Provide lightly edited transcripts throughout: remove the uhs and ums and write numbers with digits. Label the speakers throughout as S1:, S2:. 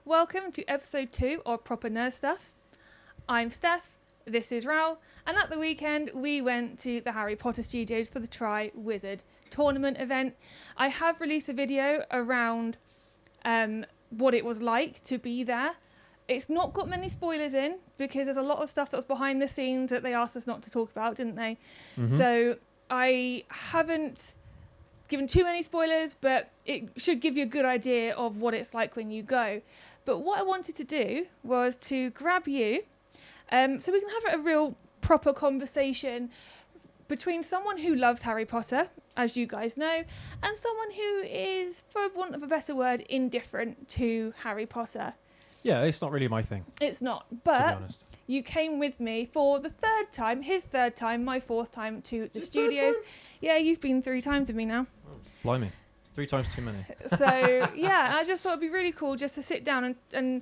S1: Welcome to episode 2 of Proper Nerd Stuff. I'm Steph, this is Raoul, and at the weekend we went to the Harry Potter Studios for the Try Wizard tournament event. I have released a video around what it was like to be there. It's not got many spoilers in because there's a lot of stuff that was behind the scenes that they asked us not to talk about, didn't they?
S2: Mm-hmm.
S1: So I haven't given too many spoilers, but it should give you a good idea of what it's like when you go. But what I wanted to do was to grab you so we can have a real proper conversation between someone who loves Harry Potter, as you guys know, and someone who is, for want of a better word, indifferent to Harry Potter.
S2: Yeah, it's not really my thing,
S1: It's not,
S2: to be
S1: but
S2: honest.
S1: you came with me for the third time, his third time, my fourth time to the
S2: Your third
S1: studios.
S2: time?
S1: Yeah, you've been 3 times with me now.
S2: Blimey. 3 times too many.
S1: So yeah, I just thought it'd be really cool just to sit down and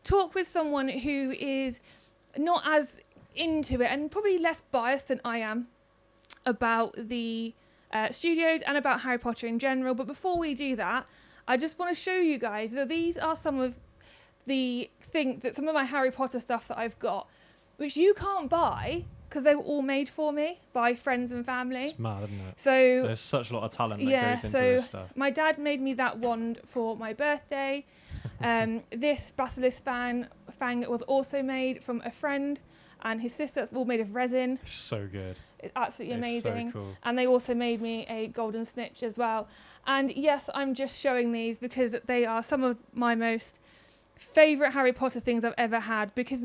S1: talk with someone who is not as into it and probably less biased than I am about the studios and about Harry Potter in general. But before we do that, I just want to show you guys that these are some of some of my Harry Potter stuff that I've got, which you can't buy because they were all made for me by friends and family.
S2: It's mad, isn't it?
S1: So
S2: There's such a lot of talent that
S1: yeah,
S2: goes into
S1: so
S2: this stuff.
S1: my dad made me that wand for my birthday. This Basilisk fang was also made from a friend and his sister. It's all made of resin.
S2: It's so good.
S1: It's absolutely
S2: It's
S1: amazing.
S2: so cool.
S1: And they also made me a golden snitch as well. And yes, I'm just showing these because they are some of my most favourite Harry Potter things I've ever had, because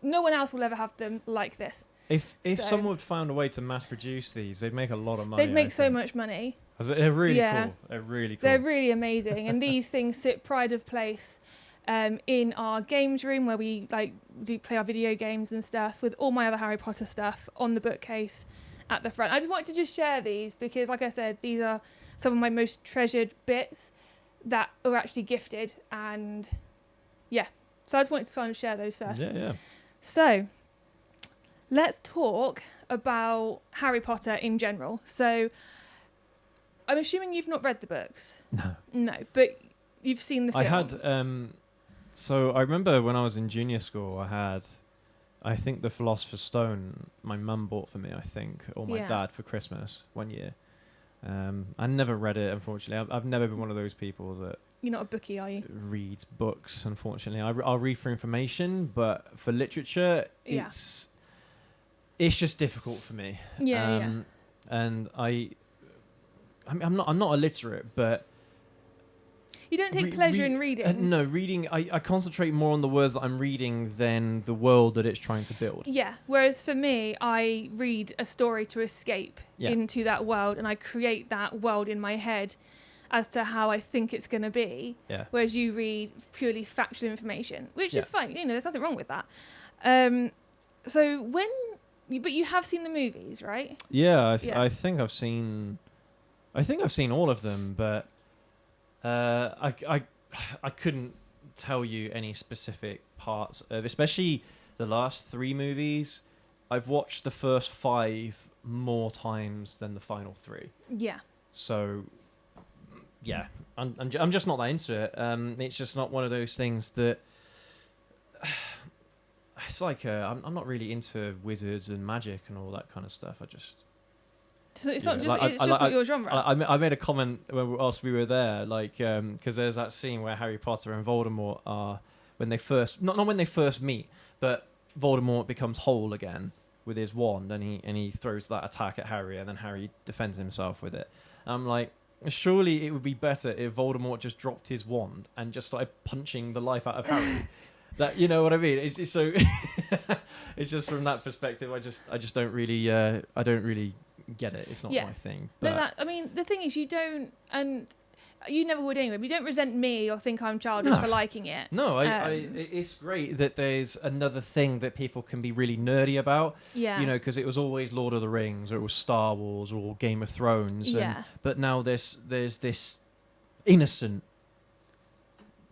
S1: no one else will ever have them like this.
S2: If
S1: So-
S2: someone had found a way to mass produce these, they'd make a lot of money.
S1: They'd make
S2: I
S1: so
S2: think.
S1: much money.
S2: They're really
S1: Yeah.
S2: cool. They're really cool.
S1: They're really amazing. And these things sit pride of place in our games room where we do play our video games and stuff, with all my other Harry Potter stuff on the bookcase at the front. I just wanted to just share these because, like I said, these are some of my most treasured bits that are actually gifted. And yeah, so I just wanted to kind of share those first.
S2: Yeah.
S1: So let's talk about Harry Potter in general. So I'm assuming you've not read the books.
S2: No.
S1: No, but you've seen the
S2: I
S1: films.
S2: had, so I remember when I was in junior school, I think the Philosopher's Stone my mum bought for me, I think, or my
S1: Yeah.
S2: dad for Christmas one year. I never read it, unfortunately. I've never been one of those people that
S1: You're not a bookie, are you?
S2: reads books, unfortunately. I'll read for information, but for literature,
S1: Yeah.
S2: it's just difficult for me.
S1: Yeah.
S2: And I'm not illiterate, but
S1: You don't take pleasure in reading.
S2: no, reading. I concentrate more on the words that I'm reading than the world that it's trying to build.
S1: Yeah. Whereas for me, I read a story to escape
S2: Yeah.
S1: into that world, and I create that world in my head as to how I think it's going to be.
S2: Yeah.
S1: Whereas you read purely factual information, which
S2: Yeah.
S1: is fine. There's nothing wrong with that. So but you have seen the movies, right?
S2: Yeah,
S1: Yeah.
S2: I think I've seen all of them, but I couldn't tell you any specific parts of, especially the last 3 movies. I've watched the first 5 more times than the final 3.
S1: Yeah.
S2: So yeah, I'm just not that into it. It's just not one of those things that. It's like I'm not really into wizards and magic and all that kind of stuff.
S1: So it's
S2: Yeah,
S1: not just
S2: like,
S1: it's just not your genre.
S2: I made a comment whilst we were there, because there's that scene where Harry Potter and Voldemort are when they first not when they first meet, but Voldemort becomes whole again with his wand, and he throws that attack at Harry, and then Harry defends himself with it. I'm like, surely it would be better if Voldemort just dropped his wand and just started punching the life out of Harry. That, you know what I mean? It's so. It's just from that perspective. I just don't really get it. It's not
S1: Yeah.
S2: my thing.
S1: No,
S2: But
S1: the thing is, you don't, and you never would anyway, but you don't resent me or think I'm childish
S2: No.
S1: for liking it.
S2: no, it's great that there's another thing that people can be really nerdy about.
S1: Yeah.
S2: Because it was always Lord of the Rings, or it was Star Wars, or Game of Thrones.
S1: Yeah.
S2: But now there's this innocent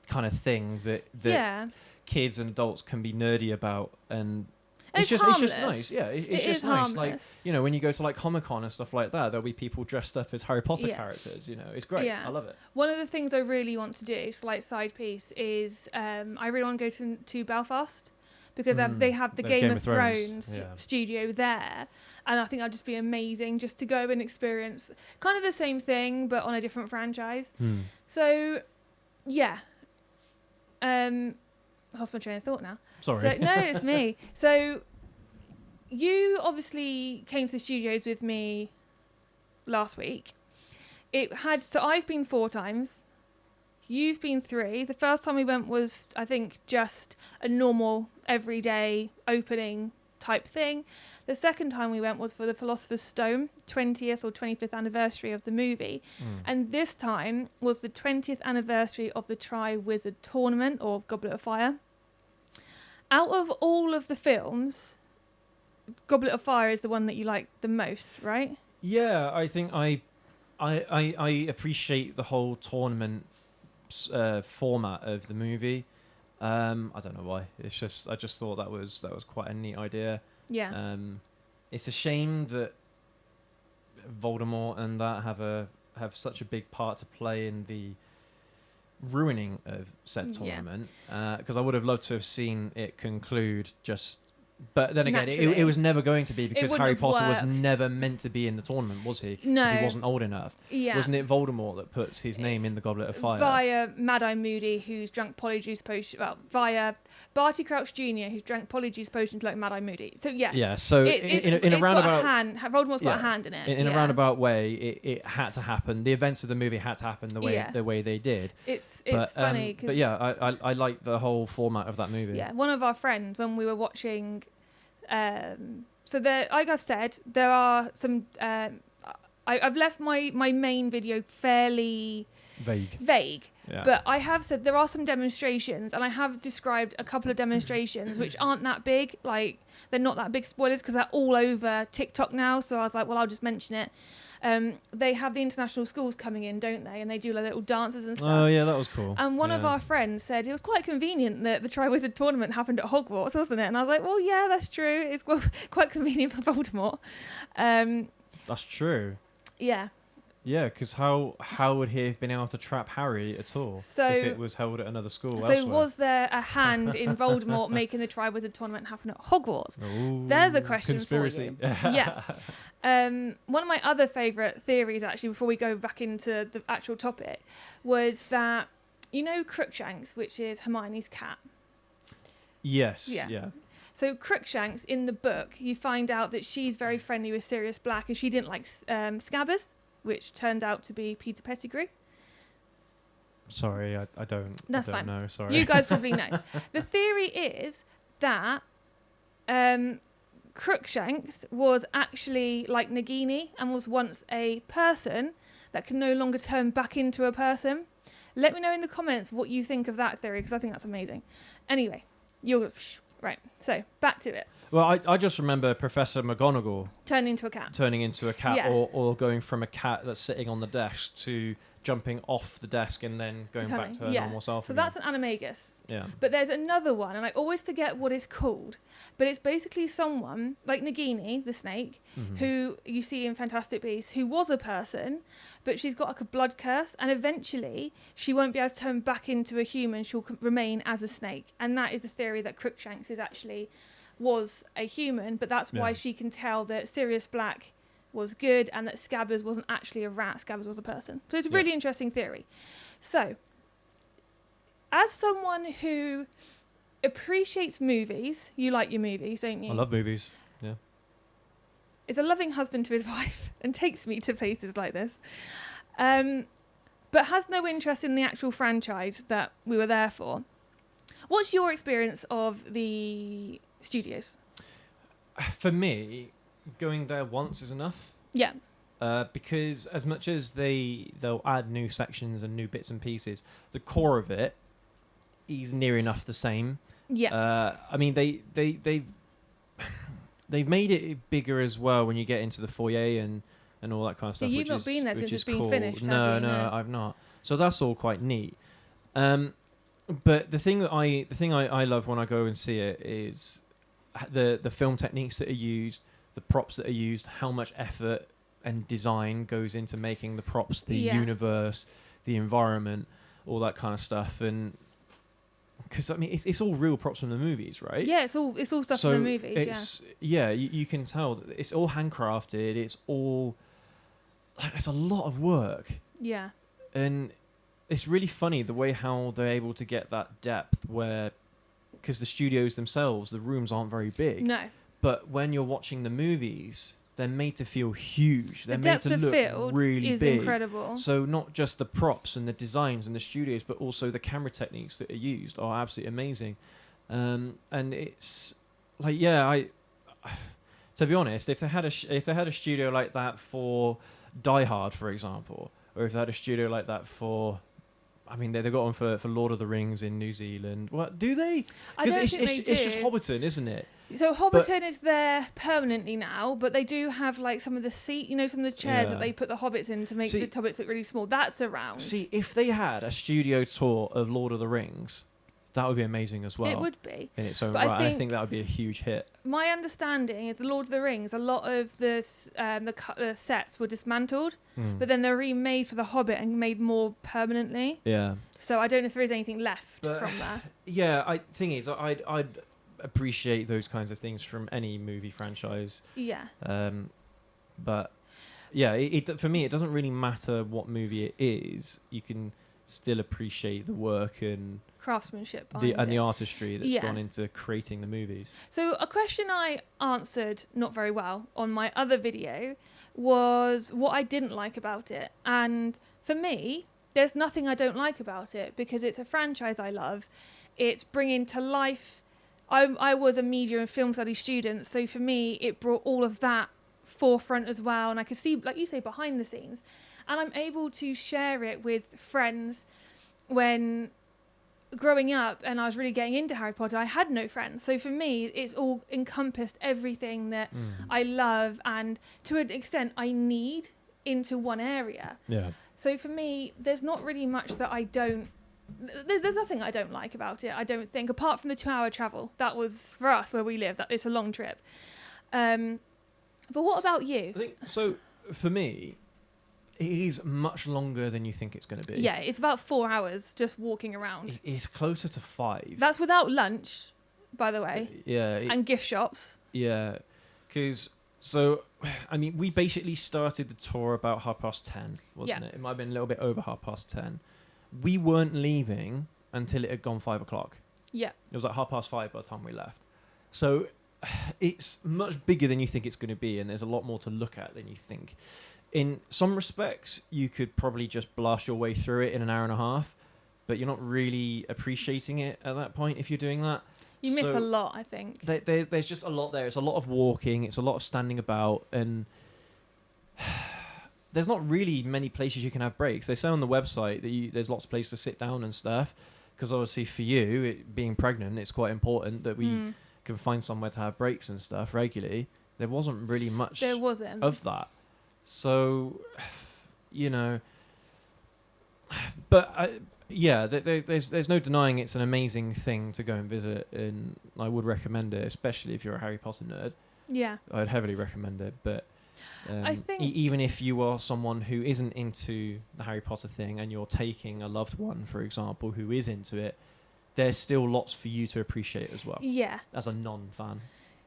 S2: kind of thing that
S1: Yeah.
S2: kids and adults can be nerdy about, and It's just
S1: harmless.
S2: nice. Yeah, it's
S1: It
S2: just
S1: is
S2: nice.
S1: harmless.
S2: Like, when you go to like Comic-Con and stuff like that, there'll be people dressed up as Harry Potter
S1: Yeah.
S2: characters. It's great.
S1: Yeah.
S2: I love it.
S1: One of the things I really want to do, slight side piece, is I really want to go to Belfast because they have the Game of Thrones
S2: yeah.
S1: studio there, and I think that'd just be amazing just to go and experience kind of the same thing but on a different franchise. So, yeah. I lost my train of thought now.
S2: Sorry.
S1: So, no, it's me. So, you obviously came to the studios with me last week. So I've been 4 times. You've been 3. The first time we went was, I think, just a normal, everyday opening type thing. The second time we went was for the Philosopher's Stone, 20th or 25th anniversary of the movie. And this time was the 20th anniversary of the Tri-Wizard Tournament, or Goblet of Fire. Out of all of the films, Goblet of Fire is the one that you like the most, right?
S2: Yeah, I think I appreciate the whole tournament format of the movie. I don't know why. I just thought that was quite a neat idea.
S1: Yeah.
S2: It's a shame that Voldemort and that have such a big part to play in the ruining of said tournament. Because I would have loved to have seen it conclude just. But then again, it was never going to be because Harry Potter was never meant to be in the tournament, was he?
S1: No.
S2: Because he wasn't old enough.
S1: Yeah.
S2: Wasn't it Voldemort that puts his name in the Goblet of Fire?
S1: Via Mad-Eye Moody, who's drunk Polyjuice Potion... Well, via Barty Crouch Jr., who's drank Polyjuice Potion to like Mad-Eye Moody. So, yes.
S2: Yeah, so in a roundabout...
S1: Voldemort's got a hand in it.
S2: In a roundabout way, it had to happen. The events of the movie had to happen the way they did.
S1: It's funny because...
S2: But yeah, I like the whole format of that movie.
S1: Yeah, one of our friends, when we were watching... so there, like I've said, there are some. I've left my main video fairly vague,
S2: yeah.
S1: But I have said there are some demonstrations, and I have described a couple of demonstrations which aren't that big. Like they're not that big spoilers because they're all over TikTok now. So I was like, well, I'll just mention it. They have the international schools coming in, don't they? And they do like little dances and stuff.
S2: Oh yeah, that was cool.
S1: And one of our friends said it was quite convenient that the Tri-Wizard Tournament happened at Hogwarts, wasn't it? And I was like, well, yeah, that's true. It's quite convenient for Voldemort.
S2: That's true.
S1: Yeah.
S2: Yeah, because how would he have been able to trap Harry at all if it was held at another school elsewhere?
S1: So was there a hand in Voldemort making the Tri-Wizard Tournament happen at Hogwarts?
S2: Ooh,
S1: there's a question
S2: conspiracy.
S1: for you. Yeah. One of my other favourite theories, actually, before we go back into the actual topic, was that, Crookshanks, which is Hermione's cat.
S2: Yes.
S1: Yeah.
S2: Yeah.
S1: So Crookshanks, in the book, you find out that she's very friendly with Sirius Black, and she didn't like Scabbers, which turned out to be Peter Pettigrew.
S2: Sorry, I don't.
S1: That's
S2: I don't
S1: fine.
S2: know. Sorry.
S1: You guys probably know. The theory is that Crookshanks was actually like Nagini and was once a person that can no longer turn back into a person. Let me know in the comments what you think of that theory, because I think that's amazing. Anyway, right. So back to it.
S2: Well, I just remember Professor McGonagall
S1: turning into a cat,
S2: yeah. or going from a cat that's sitting on the desk to jumping off the desk and then going back to her normal self.
S1: So
S2: again.
S1: that's an animagus.
S2: Yeah.
S1: But there's another one, and I always forget what it's called. But it's basically someone like Nagini, the snake, who you see in Fantastic Beasts, who was a person, but she's got like a blood curse, and eventually she won't be able to turn back into a human. She'll remain as a snake, and that is the theory that Crookshanks was a human, but that's why she can tell that Sirius Black was good and that Scabbers wasn't actually a rat. Scabbers was a person. So it's a really interesting theory. So, as someone who appreciates movies, you like your movies, don't you?
S2: I love movies. Yeah.
S1: Is a loving husband to his wife and takes me to places like this, but has no interest in the actual franchise that we were there for. What's your experience of the studios?
S2: For me, going there once is enough.
S1: Yeah.
S2: Because as much as they'll add new sections and new bits and pieces, the core of it is near enough the same.
S1: Yeah.
S2: I mean, they've made it bigger as well when you get into the foyer and all that kind of stuff.
S1: So you've not been there since it's been
S2: cool.
S1: finished, have
S2: No,
S1: you?
S2: no, I've not. So that's all quite neat. But the thing I love when I go and see it is the film techniques that are used, the props that are used, how much effort and design goes into making the props, the universe, the environment, all that kind of stuff. And because I mean, it's all real props from the movies, right?
S1: Yeah, it's all stuff from the movies.
S2: You can tell that it's all handcrafted. It's a lot of work.
S1: Yeah.
S2: And it's really funny the way how they're able to get that depth where, because the studios themselves, the rooms aren't very big.
S1: No.
S2: But when you're watching the movies, they're made to feel huge. They're
S1: the
S2: made
S1: depth
S2: to
S1: of
S2: look
S1: field
S2: really
S1: is
S2: big.
S1: incredible.
S2: So not just the props and the designs and the studios, but also the camera techniques that are used are absolutely amazing. And it's like, I to be honest, if they had a studio like that for Die Hard, for example, or if they had a studio like that for, I mean, they got one for Lord of the Rings in New Zealand. What do they? Because it's just Hobbiton, isn't it?
S1: So Hobbiton is there permanently now, but they do have like some of the some of the chairs that they put the hobbits in to make the hobbits look really small. That's around.
S2: See, if they had a studio tour of Lord of the Rings, that would be amazing as well.
S1: It would be
S2: in its own right. I think that would be a huge hit.
S1: My understanding is the Lord of the Rings. A lot of the sets were dismantled, but then they're remade for the Hobbit and made more permanently.
S2: Yeah.
S1: So I don't know if there is anything left from there.
S2: Yeah, thing is, I'd appreciate those kinds of things from any movie franchise.
S1: Yeah.
S2: But yeah, it for me, it doesn't really matter what movie it is. You can still appreciate the work and
S1: craftsmanship
S2: the artistry that's gone into creating the movies.
S1: So a question I answered not very well on my other video was what I didn't like about it. And for me, there's nothing I don't like about it because it's a franchise I love. It's bringing to life. I was a media and film studies student, so for me, it brought all of that forefront as well. And I could see, like you say, behind the scenes. And I'm able to share it with friends. When growing up and I was really getting into Harry Potter, I had no friends. So for me, it's all encompassed everything that I love and to an extent I need into one area.
S2: Yeah.
S1: So for me, there's not really much that I don't... There's nothing I don't like about it, I don't think, apart from the 2-hour travel. That was, for us, where we live, it's a long trip. But what about you?
S2: I think, so for me, it is much longer than you think it's going to be.
S1: Yeah, it's about 4 hours just walking around.
S2: It's closer to 5.
S1: That's without lunch, by the way.
S2: Yeah.
S1: And gift shops.
S2: Yeah. Because, so, I mean, we basically started the tour about 10:30, wasn't it? It might have been a little bit over 10:30. We weren't leaving until it had gone 5 o'clock.
S1: Yeah.
S2: It was like 5:30 by the time we left. So it's much bigger than you think it's going to be, and there's a lot more to look at than you think. In some respects, you could probably just blast your way through it in an hour and a half, but you're not really appreciating it at that point if you're doing that.
S1: You miss a lot, I think.
S2: There's just a lot there. It's a lot of walking. It's a lot of standing about, and there's not really many places you can have breaks. They say on the website that there's lots of places to sit down and stuff, because obviously for you, being pregnant, it's quite important that we can find somewhere to have breaks and stuff regularly. There wasn't really much of that. So, you know, but there's no denying it's an amazing thing to go and visit, and I would recommend it, especially if you're a Harry Potter nerd.
S1: Yeah,
S2: I'd heavily recommend it. But
S1: I think
S2: even if you are someone who isn't into the Harry Potter thing, and you're taking a loved one, for example, who is into it, there's still lots for you to appreciate as well.
S1: Yeah,
S2: as a non-fan.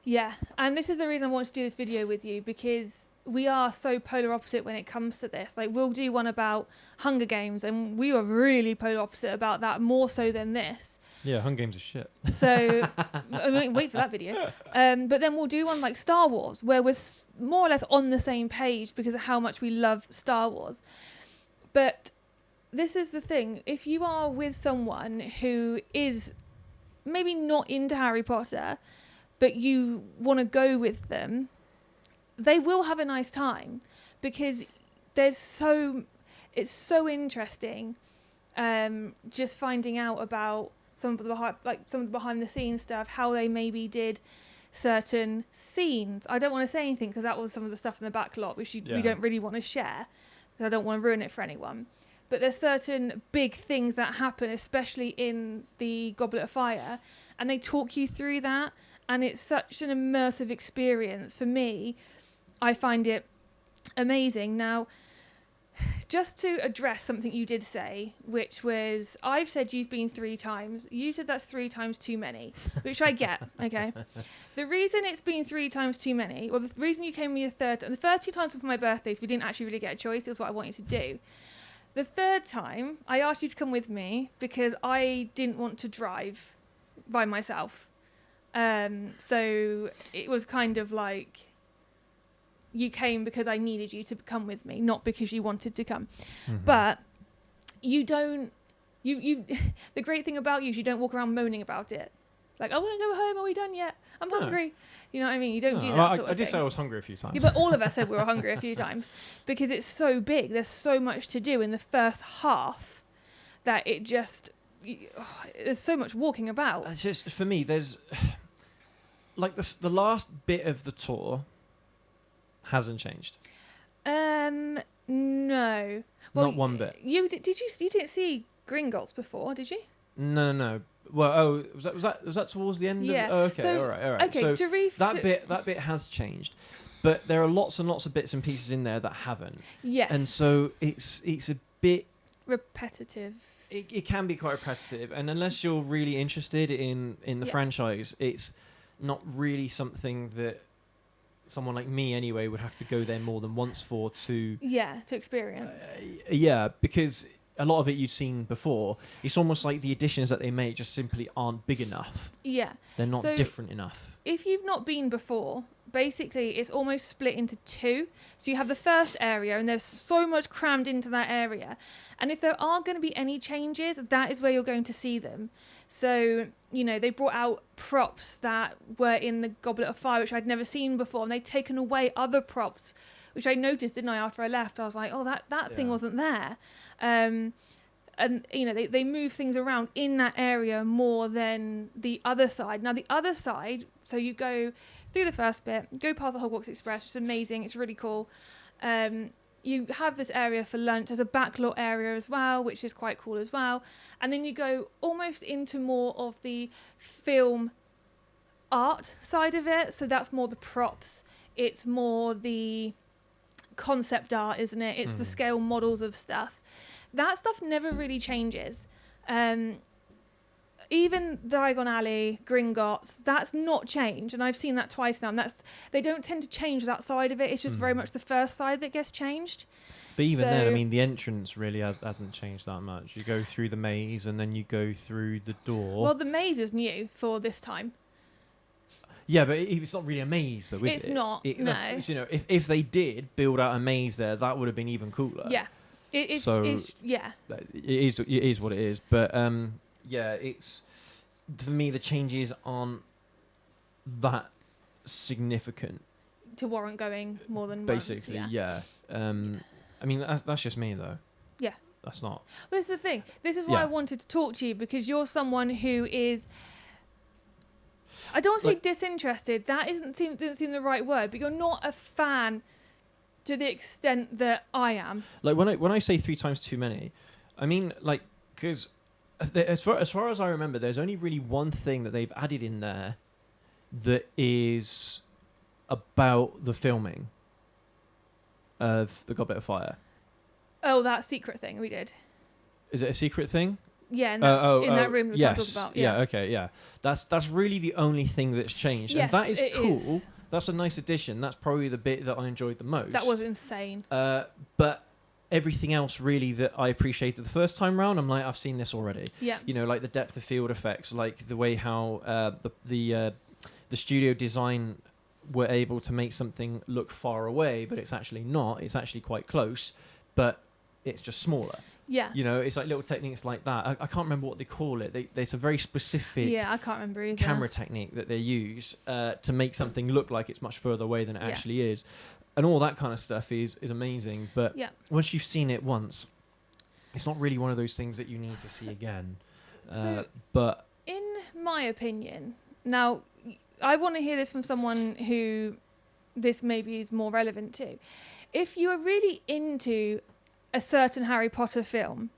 S1: Yeah, and this is the reason I want to do this video with you, because we are so polar opposite when it comes to this. Like, we'll do one about Hunger Games, and we were really polar opposite about that, more so than this.
S2: Yeah, Hunger Games is shit.
S1: So, I mean, wait for that video. But then we'll do one like Star Wars, where we're more or less on the same page because of how much we love Star Wars. But this is the thing. If you are with someone who is maybe not into Harry Potter, but you want to go with them, they will have a nice time, because it's so interesting just finding out about some of the behind the scenes stuff, how they maybe did certain scenes. I don't want to say anything because that was some of the stuff in the back lot which we don't really want to share, because I don't want to ruin it for anyone. But there's certain big things that happen, especially in the Goblet of Fire, and they talk you through that. and it's such an immersive experience for me. I find it amazing. Now, just to address something you did say, which was, I've said you've been 3 times. You said that's 3 times too many, which I get, okay? The reason it's been 3 times too many, well, the reason you came with me the third, and the first 2 times were for my birthdays, we didn't actually really get a choice. It was what I wanted to do. The third time, I asked you to come with me because I didn't want to drive by myself. So it was kind of like, you came because I needed you to come with me, not because you wanted to come. But you don't, you the great thing about you is you don't walk around moaning about it. Like, I want to go home, are we done yet? I'm hungry. You know what I mean? You don't do that sort of thing.
S2: I did say I was hungry a few times.
S1: Yeah, but all of us said we were hungry a few times because it's so big. There's so much to do in the first half that it just, there's so much walking about.
S2: It's just, for me, there's, like, the last bit of the tour hasn't changed.
S1: No. Well,
S2: Not one bit.
S1: You didn't see Gringotts before, did you?
S2: No. Well, was that towards the end?
S1: Yeah.
S2: Okay.
S1: So,
S2: all right.
S1: Okay.
S2: So
S1: Tarif,
S2: that bit has changed, but there are lots and lots of bits and pieces in there that haven't.
S1: yes.
S2: And so it's a bit
S1: repetitive.
S2: It can be quite repetitive, and unless you're really interested in the franchise, it's not really something that someone like me anyway would have to go there more than once for to
S1: experience.
S2: Because a lot of it you've seen before. It's almost like the additions that they make just simply aren't big enough.
S1: Yeah.
S2: They're not different enough.
S1: If you've not been before, basically it's almost split into 2. So you have the first area, and there's so much crammed into that area. And if there are going to be any changes, that is where you're going to see them. So, they brought out props that were in the Goblet of Fire, which I'd never seen before. And they'd taken away other props, which I noticed, didn't I, after I left? I was like, oh, that thing wasn't there. And, they move things around in that area more than the other side. Now, the other side, so you go through the first bit, go past the Hogwarts Express, which is amazing. It's really cool. You have this area for lunch. There's a backlot area as well, which is quite cool as well. And then you go almost into more of the film art side of it. So that's more the props. It's more the concept art, isn't it? It's the scale models of stuff. That stuff never really changes. Even Diagon Alley, Gringotts, that's not changed, and I've seen that twice now. And they don't tend to change that side of it. It's just very much the first side that gets changed.
S2: But even then, I mean, the entrance really hasn't changed that much. You go through the maze, and then you go through the door.
S1: Well, the maze is new for this time.
S2: Yeah, but it's not really a maze, though, is it?
S1: It's not. No.
S2: If they did build out a maze there, that would have been even cooler.
S1: Yeah. It is
S2: what it is. But it's, for me, the changes aren't that significant
S1: to warrant going more than
S2: basically.
S1: once.
S2: Yeah. I mean, that's just me, though.
S1: Yeah.
S2: That's not.
S1: Well, this is the thing. This is why I wanted to talk to you, because you're someone who is, I don't want to say disinterested. That didn't seem the right word, but you're not a fan to the extent that I am.
S2: Like when I say 3 times too many, I mean, like, because as far as I remember, there's only really one thing that they've added in there that is about the filming of the Goblet of Fire.
S1: Oh, that secret thing we did.
S2: Is it a secret thing?
S1: Yeah, in that room we
S2: yes.
S1: talked about.
S2: Yeah, okay, yeah. That's really the only thing that's changed.
S1: Yes,
S2: and that is cool.
S1: Is.
S2: That's a nice addition. That's probably the bit that I enjoyed the most.
S1: That was insane.
S2: But everything else really that I appreciated the first time round, I'm like, I've seen this already.
S1: Yeah.
S2: Like the depth of field effects, like the way how the studio design were able to make something look far away, but it's actually not. It's actually quite close, but it's just smaller.
S1: Yeah.
S2: It's like little techniques like that. I can't remember what they call it. It's a very specific
S1: I can't remember either.
S2: camera technique that they use to make something look like it's much further away than it actually is. And all that kind of stuff is amazing. But once you've seen it once, it's not really one of those things that you need to see again. But
S1: in my opinion, now I want to hear this from someone who this maybe is more relevant to. If you are really into a certain Harry Potter film,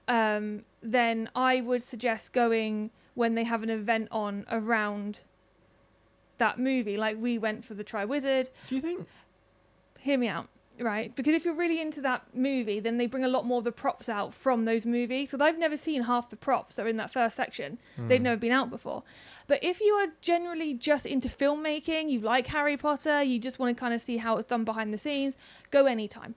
S1: then I would suggest going when they have an event on around that movie. Like, we went for the Triwizard.
S2: Do you think?
S1: Hear me out, right? Because if you're really into that movie, then they bring a lot more of the props out from those movies. So I've never seen half the props that are in that first section. They've never been out before. But if you are generally just into filmmaking, you like Harry Potter, you just want to kind of see how it's done behind the scenes, go anytime,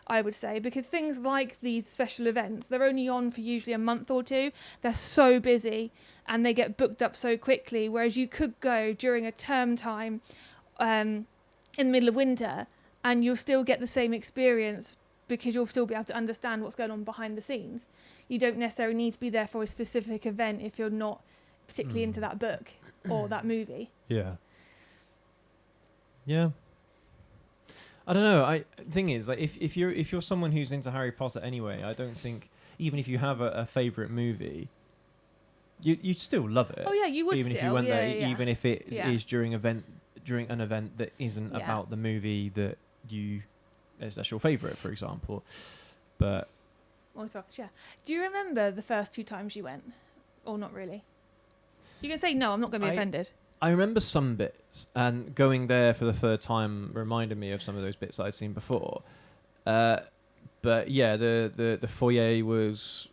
S1: I would say. Because things like these special events, they're only on for usually a month or two. They're so busy and they get booked up so quickly. Whereas you could go during a term time in the middle of winter, and you'll still get the same experience because you'll still be able to understand what's going on behind the scenes. You don't necessarily need to be there for a specific event if you're not particularly into that book or that movie.
S2: Yeah. Yeah. I don't know. Thing is, like, if you're someone who's into Harry Potter anyway, I don't think, even if you have a favourite movie, you'd still love it.
S1: Oh yeah, you would
S2: even
S1: still.
S2: if you went there,
S1: Yeah.
S2: even if it
S1: Yeah.
S2: is during an event that isn't
S1: Yeah.
S2: about the movie that that's your favourite, for example. But
S1: Also off the chair. Do you remember the first 2 times you went? Or not really? You can say no, I'm not going to be offended.
S2: I remember some bits, and going there for the 3rd time reminded me of some of those bits that I'd seen before. But yeah, the foyer was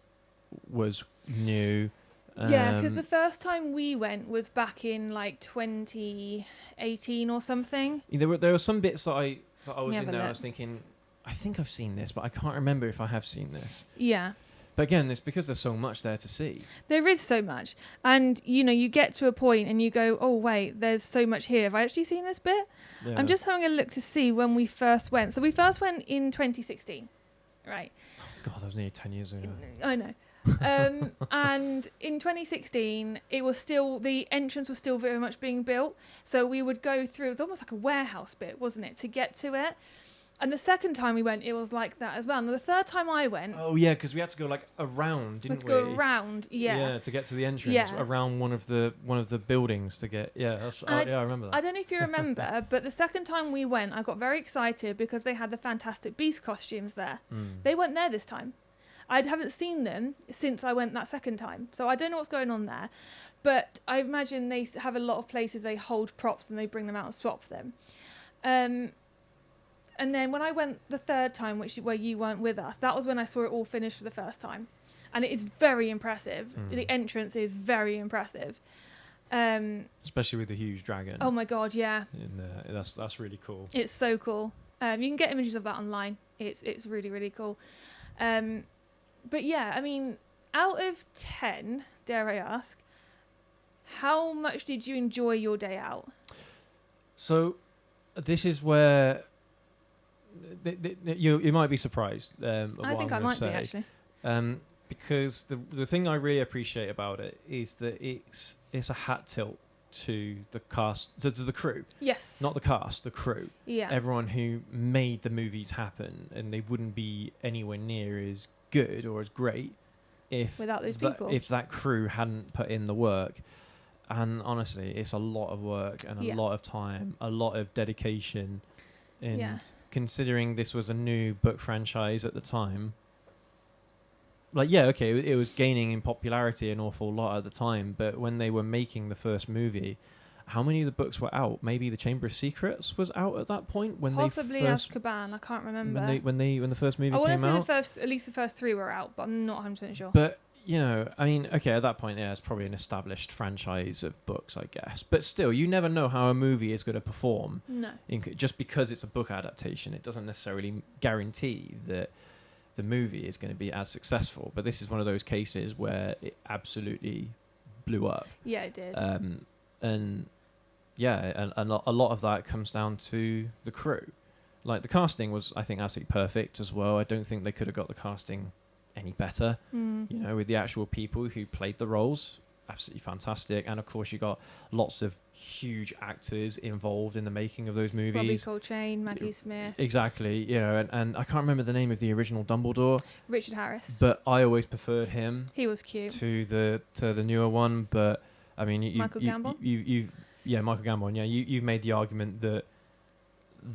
S2: new.
S1: Yeah, because the first time we went was back in like 2018 or something.
S2: There were some bits that I was
S1: have
S2: in
S1: a
S2: there. I
S1: look.
S2: was thinking, I think I've seen this, but I can't remember if I have seen this.
S1: Yeah.
S2: But again, it's because there's so much there to see.
S1: There is so much. And, you get to a point and you go, oh, wait, there's so much here. Have I actually seen this bit?
S2: Yeah.
S1: I'm just having a look to see when we first went. So we first went in 2016, right?
S2: God, that was nearly 10 years ago.
S1: I know. And in 2016, the entrance was still very much being built. So we would go through, it was almost like a warehouse bit, wasn't it, to get to it. And the second time we went, it was like that as well. And the third time I went,
S2: Oh yeah, because we had to go like around,
S1: we
S2: didn't
S1: had to go
S2: we?
S1: around, yeah.
S2: To get to the entrance,
S1: Yeah.
S2: around one of the buildings to get. Yeah, that's.
S1: And
S2: I remember that.
S1: I don't know if you remember, but the second time we went, I got very excited because they had the Fantastic Beasts costumes there. They weren't there this time. I haven't seen them since I went that second time. So I don't know what's going on there. But I imagine they have a lot of places they hold props and they bring them out and swap them. And then when I went the third time, where you weren't with us, that was when I saw it all finished for the first time. And it is very impressive. The entrance is very impressive.
S2: Especially with the huge dragon.
S1: Oh my God, yeah.
S2: In there. That's really cool.
S1: It's so cool. You can get images of that online. It's really, really cool. But yeah, I mean, out of 10, dare I ask, how much did you enjoy your day out?
S2: So, this is where you might be surprised.
S1: I think I might be, actually.
S2: Because the thing I really appreciate about it is that it's a hat tilt to the cast, to the crew.
S1: Yes.
S2: Not the cast, the crew.
S1: Yeah.
S2: Everyone who made the movies happen, and they wouldn't be anywhere near as good or as great
S1: without those people.
S2: If that crew hadn't put in the work. And honestly, it's a lot of work and a lot of time, a lot of dedication. And considering this was a new book franchise at the time, it was gaining in popularity an awful lot at the time. But when they were making the first movie, how many of the books were out? Maybe The Chamber of Secrets was out at that point when
S1: possibly
S2: they first,
S1: Azkaban. I can't remember.
S2: when the first movie
S1: I want to
S2: came
S1: say
S2: out.
S1: at least the first 3 were out, but I'm not 100% sure.
S2: But I mean, okay, at that point, it's probably an established franchise of books, I guess. But still, you never know how a movie is going to perform.
S1: No.
S2: Just because it's a book adaptation, it doesn't necessarily guarantee that the movie is going to be as successful. But this is one of those cases where it absolutely blew up.
S1: Yeah, it did.
S2: And a lot of that comes down to the crew. Like, the casting was, I think, absolutely perfect as well. I don't think they could have got the casting any better. With the actual people who played the roles, absolutely fantastic. And of course, you got lots of huge actors involved in the making of those movies.
S1: Robbie Coltrane, Maggie Smith.
S2: Exactly, and I can't remember the name of the original Dumbledore.
S1: Richard Harris.
S2: But I always preferred him.
S1: He was cute.
S2: To the newer one. But I mean,
S1: Michael Gambon.
S2: Michael Gambon. Yeah, you've made the argument that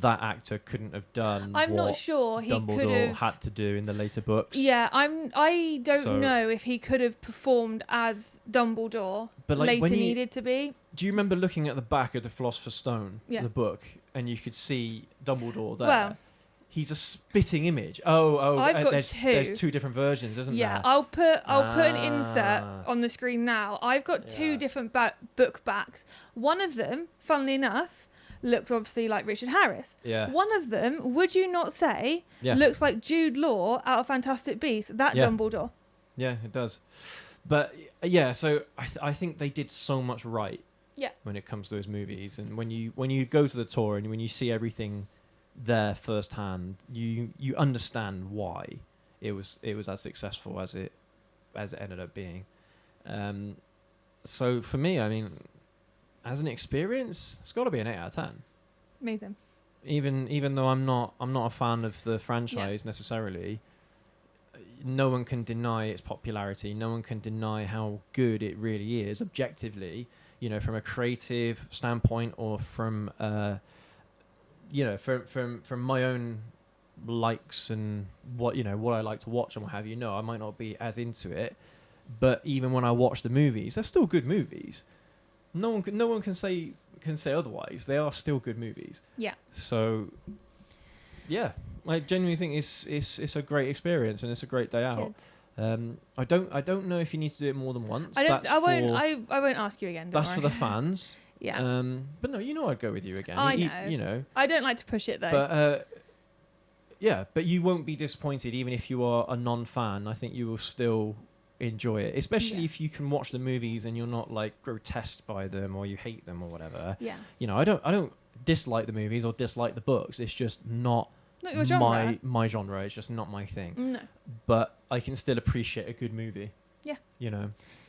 S2: that actor couldn't have done
S1: I'm
S2: what
S1: not sure he could
S2: Dumbledore
S1: have.
S2: had to do in the later books.
S1: Yeah, I don't
S2: So-
S1: know if he could have performed as Dumbledore
S2: But like
S1: later
S2: when you,
S1: needed to be.
S2: do you remember looking at the back of the Philosopher's Stone,
S1: Yeah.
S2: the book, and you could see Dumbledore there?
S1: Well,
S2: He's a spitting image. Oh,
S1: I've got
S2: there's,
S1: two.
S2: There's two different versions, isn't
S1: yeah,
S2: there?
S1: I'll put an
S2: Ah.
S1: insert on the screen now. I've got two
S2: Yeah.
S1: different book backs. One of them, funnily enough, looks obviously like Richard Harris.
S2: Yeah.
S1: One of them, would you not say,
S2: Yeah.
S1: looks like Jude Law out of Fantastic Beasts, that
S2: Yeah.
S1: Dumbledore.
S2: Yeah, it does. But yeah, so I think they did so much right.
S1: Yeah.
S2: When it comes to those movies, and when you go to the tour and when you see everything there firsthand, you understand why it was as successful as it ended up being. So for me, I mean, as an experience, it's got to be an 8 out of 10.
S1: Amazing.
S2: Even though I'm not a fan of the franchise necessarily, no one can deny its popularity. No one can deny how good it really is objectively, from a creative standpoint or from from my own likes and what I like to watch and what have you. No, I might not be as into it, but even when I watch the movies, they're still good movies. No one can say otherwise. They are still good movies.
S1: Yeah.
S2: So, yeah, I genuinely think it's a great experience and it's a great day out.
S1: Good.
S2: I don't know if you need to do it more than once.
S1: I won't ask you again. Don't
S2: That's for
S1: worry.
S2: the fans.
S1: Yeah.
S2: But no, I'd go with you again.
S1: I
S2: You
S1: know.
S2: know.
S1: I don't like to push it though.
S2: But yeah, but you won't be disappointed even if you are a non-fan. I think you will still enjoy it, especially
S1: Yeah.
S2: if you can watch the movies and you're not like grotesque by them or you hate them or whatever.
S1: yeah.
S2: I don't dislike the movies or dislike the books. It's just not
S1: Not your genre.
S2: my genre. It's just not my thing.
S1: No.
S2: But I can still appreciate a good movie.
S1: Yeah.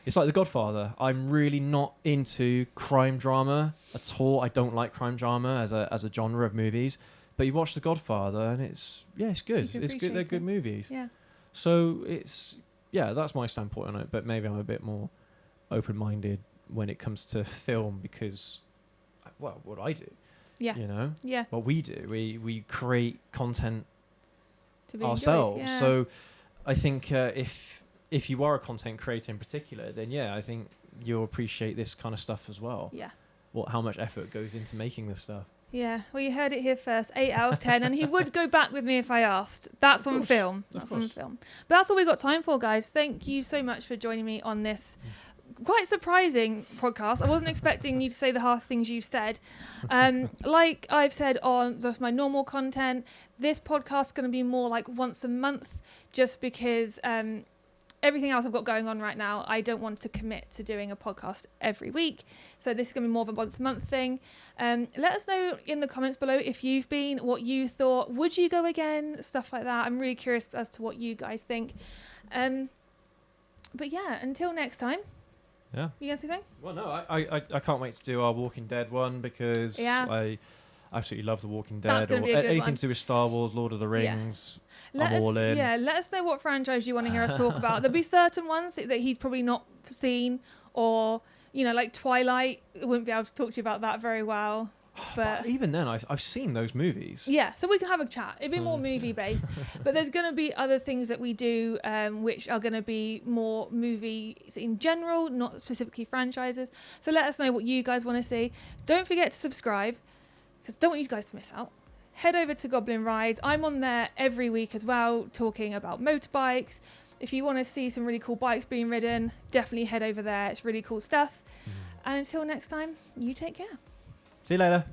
S2: It's like The Godfather. I'm really not into crime drama at all. I don't like crime drama as a genre of movies. But you watch The Godfather and it's good.
S1: You can
S2: It's good. They're
S1: appreciate
S2: good
S1: it.
S2: movies.
S1: Yeah.
S2: So that's my standpoint on it. But maybe I'm a bit more open-minded when it comes to film because, well, what I do.
S1: Yeah. Yeah.
S2: What we do. We create content
S1: To be
S2: ourselves.
S1: enjoyed. Yeah.
S2: So I think if you are a content creator in particular, then I think you'll appreciate this kind of stuff as well.
S1: Yeah.
S2: How much effort goes into making this stuff.
S1: Yeah. Well, you heard it here first. 8 out of 10, and he would go back with me if I asked. That's on
S2: course,
S1: film.
S2: of
S1: That's on
S2: course.
S1: film. But that's all we got time for, guys. Thank you so much for joining me on this quite surprising podcast. I wasn't expecting you to say the half things you've said. Like I've said on just my normal content, this podcast is going to be more like once a month, just because everything else I've got going on right now, I don't want to commit to doing a podcast every week. So this is going to be more of a once a month thing. Let us know in the comments below if you've been, what you thought, would you go again, stuff like that. I'm really curious as to what you guys think. But yeah, until next time.
S2: Yeah.
S1: You guys say something?
S2: Well, no, I can't wait to do our Walking Dead one because I absolutely love The Walking Dead.
S1: That's gonna be a good
S2: anything
S1: one.
S2: to do with Star Wars, Lord of the
S1: Yeah.
S2: Rings.
S1: Let
S2: I'm
S1: us,
S2: all in.
S1: Yeah, let us know what franchise you want to hear us talk about. There'll be certain ones that he's probably not seen, or like Twilight. I wouldn't be able to talk to you about that very well. But
S2: even then, I've seen those movies.
S1: yeah, so we can have a chat. It'd be more movie based, but there's going to be other things that we do, which are going to be more movies in general, not specifically franchises. So let us know what you guys want to see. Don't forget to subscribe, because don't want you guys to miss out. Head over to Goblin Rides. I'm on there every week as well, talking about motorbikes. If you want to see some really cool bikes being ridden, definitely head over there. It's really cool stuff. And until next time, you take care.
S2: See you later.